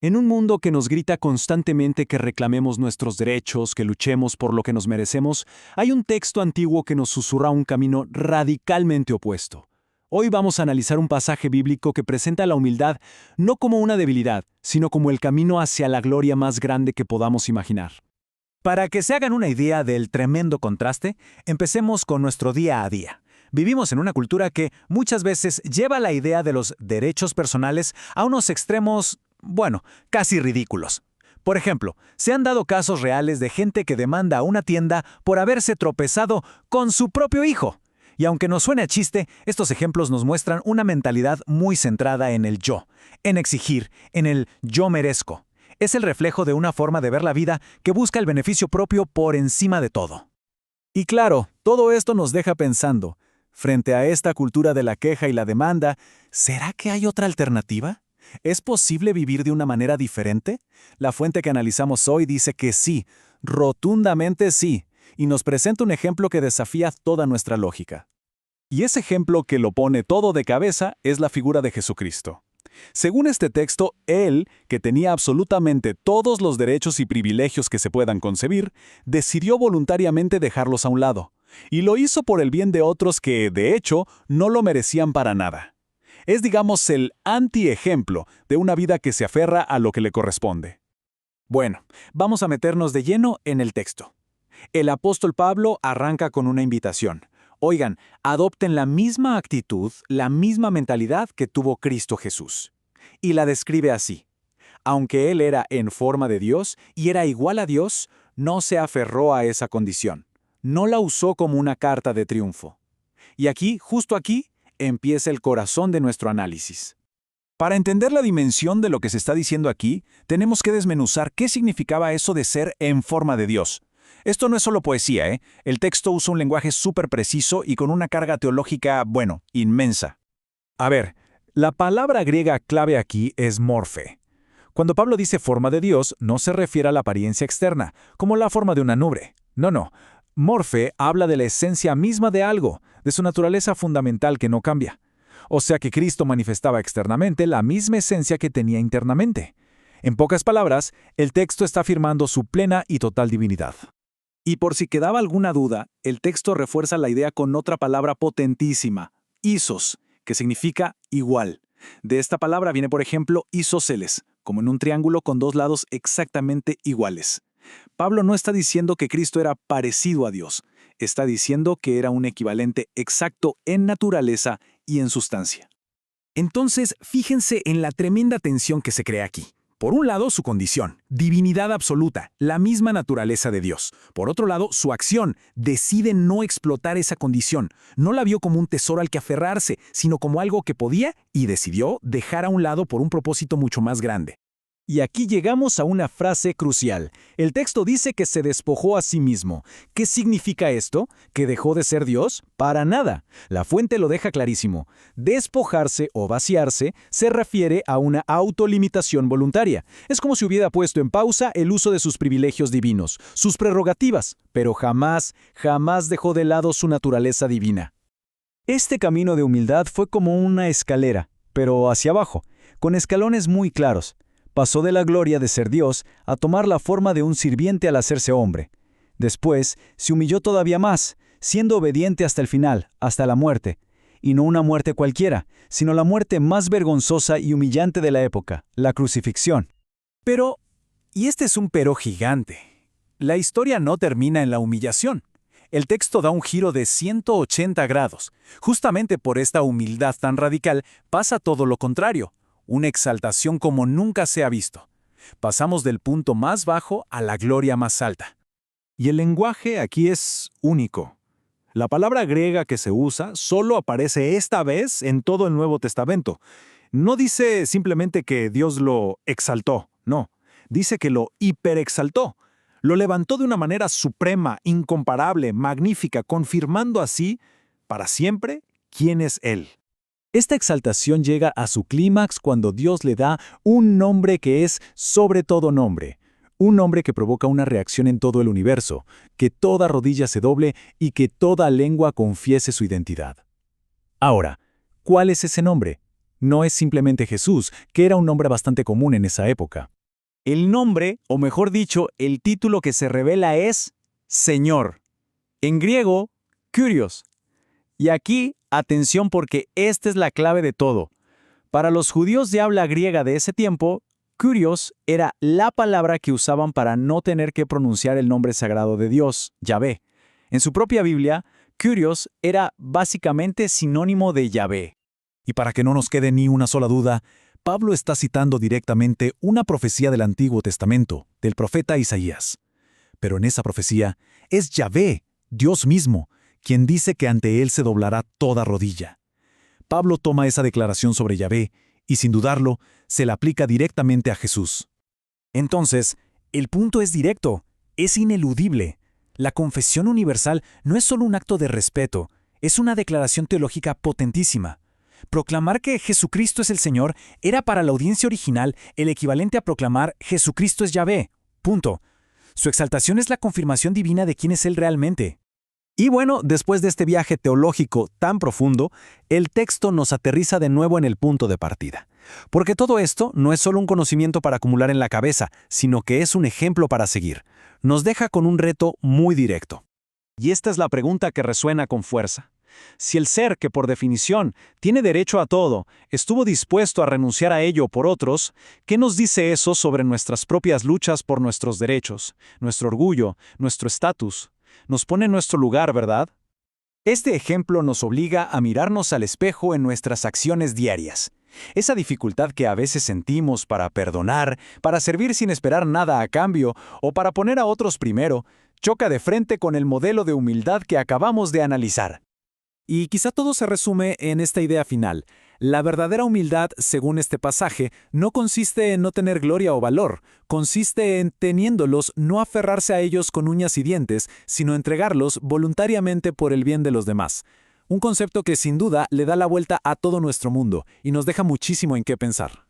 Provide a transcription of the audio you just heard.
En un mundo que nos grita constantemente que reclamemos nuestros derechos, que luchemos por lo que nos merecemos, hay un texto antiguo que nos susurra un camino radicalmente opuesto. Hoy vamos a analizar un pasaje bíblico que presenta la humildad no como una debilidad, sino como el camino hacia la gloria más grande que podamos imaginar. Para que se hagan una idea del tremendo contraste, empecemos con nuestro día a día. Vivimos en una cultura que muchas veces lleva la idea de los derechos personales a unos extremos, casi ridículos. Por ejemplo, se han dado casos reales de gente que demanda a una tienda por haberse tropezado con su propio hijo. Y aunque nos suene a chiste, estos ejemplos nos muestran una mentalidad muy centrada en el yo, en exigir, en el yo merezco. Es el reflejo de una forma de ver la vida que busca el beneficio propio por encima de todo. Y claro, todo esto nos deja pensando, frente a esta cultura de la queja y la demanda, ¿será que hay otra alternativa? ¿Es posible vivir de una manera diferente? La fuente que analizamos hoy dice que sí, rotundamente sí, y nos presenta un ejemplo que desafía toda nuestra lógica. Y ese ejemplo que lo pone todo de cabeza es la figura de Jesucristo. Según este texto, Él, que tenía absolutamente todos los derechos y privilegios que se puedan concebir, decidió voluntariamente dejarlos a un lado, y lo hizo por el bien de otros que, de hecho, no lo merecían para nada. Es, digamos, el anti-ejemplo de una vida que se aferra a lo que le corresponde. Bueno, vamos a meternos de lleno en el texto. El apóstol Pablo arranca con una invitación. Oigan, adopten la misma actitud, la misma mentalidad que tuvo Cristo Jesús. Y la describe así. Aunque Él era en forma de Dios y era igual a Dios, no se aferró a esa condición. No la usó como una carta de triunfo. Y aquí, justo aquí, empieza el corazón de nuestro análisis. Para entender la dimensión de lo que se está diciendo aquí, tenemos que desmenuzar qué significaba eso de ser en forma de Dios. Esto no es solo poesía, ¿eh? El texto usa un lenguaje súper preciso y con una carga teológica, inmensa. A ver, la palabra griega clave aquí es morfe. Cuando Pablo dice forma de Dios, no se refiere a la apariencia externa, como la forma de una nube. No. Morfe habla de la esencia misma de algo, de su naturaleza fundamental que no cambia. O sea que Cristo manifestaba externamente la misma esencia que tenía internamente. En pocas palabras, el texto está afirmando su plena y total divinidad. Y por si quedaba alguna duda, el texto refuerza la idea con otra palabra potentísima, isos, que significa igual. De esta palabra viene, por ejemplo, isósceles, como en un triángulo con dos lados exactamente iguales. Pablo no está diciendo que Cristo era parecido a Dios, está diciendo que era un equivalente exacto en naturaleza y en sustancia. Entonces, fíjense en la tremenda tensión que se crea aquí. Por un lado, su condición, divinidad absoluta, la misma naturaleza de Dios. Por otro lado, su acción, decide no explotar esa condición. No la vio como un tesoro al que aferrarse, sino como algo que podía y decidió dejar a un lado por un propósito mucho más grande. Y aquí llegamos a una frase crucial. El texto dice que se despojó a sí mismo. ¿Qué significa esto? ¿Que dejó de ser Dios? Para nada. La fuente lo deja clarísimo. Despojarse o vaciarse se refiere a una autolimitación voluntaria. Es como si hubiera puesto en pausa el uso de sus privilegios divinos, sus prerrogativas, pero jamás dejó de lado su naturaleza divina. Este camino de humildad fue como una escalera, pero hacia abajo, con escalones muy claros. Pasó de la gloria de ser Dios a tomar la forma de un sirviente al hacerse hombre. Después, se humilló todavía más, siendo obediente hasta el final, hasta la muerte. Y no una muerte cualquiera, sino la muerte más vergonzosa y humillante de la época, la crucifixión. Pero, y este es un pero gigante, la historia no termina en la humillación. El texto da un giro de 180 grados. Justamente por esta humildad tan radical pasa todo lo contrario. Una exaltación como nunca se ha visto. Pasamos del punto más bajo a la gloria más alta. Y el lenguaje aquí es único. La palabra griega que se usa solo aparece esta vez en todo el Nuevo Testamento. No dice simplemente que Dios lo exaltó, no. Dice que lo hiperexaltó. Lo levantó de una manera suprema, incomparable, magnífica, confirmando así, para siempre, quién es Él. Esta exaltación llega a su clímax cuando Dios le da un nombre que es sobre todo nombre, un nombre que provoca una reacción en todo el universo, que toda rodilla se doble y que toda lengua confiese su identidad. Ahora, ¿cuál es ese nombre? No es simplemente Jesús, que era un nombre bastante común en esa época. El nombre, o mejor dicho, el título que se revela es Señor. En griego, Kyrios. Y aquí, atención porque esta es la clave de todo. Para los judíos de habla griega de ese tiempo, Kyrios era la palabra que usaban para no tener que pronunciar el nombre sagrado de Dios, Yahvé. En su propia Biblia, Kyrios era básicamente sinónimo de Yahvé. Y para que no nos quede ni una sola duda, Pablo está citando directamente una profecía del Antiguo Testamento, del profeta Isaías. Pero en esa profecía es Yahvé, Dios mismo, quien dice que ante él se doblará toda rodilla. Pablo toma esa declaración sobre Yahvé y, sin dudarlo, se la aplica directamente a Jesús. Entonces, el punto es directo, es ineludible. La confesión universal no es solo un acto de respeto, es una declaración teológica potentísima. Proclamar que Jesucristo es el Señor era para la audiencia original el equivalente a proclamar Jesucristo es Yahvé. Punto. Su exaltación es la confirmación divina de quién es Él realmente. Y bueno, después de este viaje teológico tan profundo, el texto nos aterriza de nuevo en el punto de partida. Porque todo esto no es solo un conocimiento para acumular en la cabeza, sino que es un ejemplo para seguir. Nos deja con un reto muy directo. Y esta es la pregunta que resuena con fuerza. Si el ser que por definición tiene derecho a todo, estuvo dispuesto a renunciar a ello por otros, ¿qué nos dice eso sobre nuestras propias luchas por nuestros derechos, nuestro orgullo, nuestro estatus? Nos pone en nuestro lugar, ¿verdad? Este ejemplo nos obliga a mirarnos al espejo en nuestras acciones diarias. Esa dificultad que a veces sentimos para perdonar, para servir sin esperar nada a cambio o para poner a otros primero, choca de frente con el modelo de humildad que acabamos de analizar. Y quizá todo se resume en esta idea final. La verdadera humildad, según este pasaje, no consiste en no tener gloria o valor, consiste en, teniéndolos, no aferrarse a ellos con uñas y dientes, sino entregarlos voluntariamente por el bien de los demás. Un concepto que sin duda le da la vuelta a todo nuestro mundo y nos deja muchísimo en qué pensar.